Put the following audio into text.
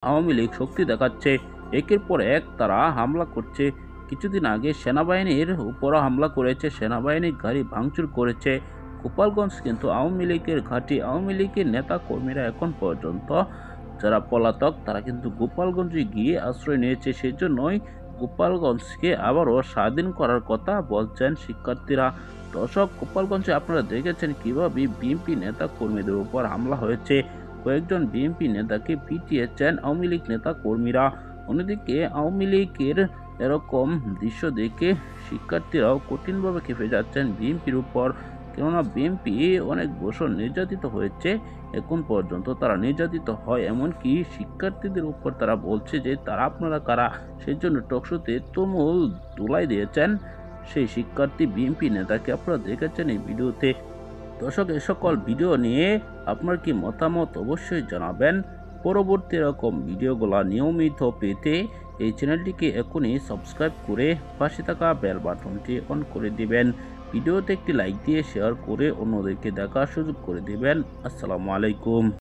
আওয়ামী লীগ শক্তি দেখাচ্ছে। একের পর এক তারা হামলা করছে। কিছুদিন আগে সেনাবাহিনীর উপরও হামলা করেছে, সেনাবাহিনীর গাড়ি ভাঙচুর করেছে। গোপালগঞ্জ কিন্তু আওয়ামী লীগের ঘাঁটি। আওয়ামী লীগের নেতা কর্মীরা এখন পর্যন্ত যারা পলাতক তারা কিন্তু গোপালগঞ্জে গিয়ে আশ্রয় নিয়েছে। সেজন্যই গোপালগঞ্জকে আবারও স্বাধীন করার কথা বলছেন শিক্ষার্থীরা। দর্শক, গোপালগঞ্জে আপনারা দেখেছেন কিভাবে বিএনপি নেতা কর্মীদের উপর হামলা হয়েছে। কয়েকজন বিএনপি নেতাকে পিটিয়েছেন আওয়ামী লীগ নেতা কর্মীরা। অন্যদিকে আওয়ামী লীগের এরকম দৃশ্য দেখে শিক্ষার্থীরাও কঠিনভাবে ক্ষেপে যাচ্ছেন বিএনপির উপর। কেননা বিএনপি অনেক বছর নির্যাতিত হয়েছে, এখন পর্যন্ত তারা নির্যাতিত হয়, এমনকি শিক্ষার্থীদের উপর তারা বলছে যে তারা আপনারা কারা। সেই জন্য টকশোতে তুমুল তুলাই দিয়েছেন সেই শিক্ষার্থী বিএনপি নেতাকে। আপনারা দেখেছেন এই ভিডিওতে। দর্শক, এ সকল ভিডিও নিয়ে আপনার কি মতামত অবশ্যই জানাবেন। পরবর্তী এরকম ভিডিওগুলো নিয়মিত পেতে এই চ্যানেলটিকে এখনই সাবস্ক্রাইব করে পাশে থাকা বেল বাটনটি অন করে দিবেন। ভিডিওতে একটি লাইক দিয়ে শেয়ার করে অন্যদেরকে দেখার সুযোগ করে দিবেন। আসসালামু আলাইকুম।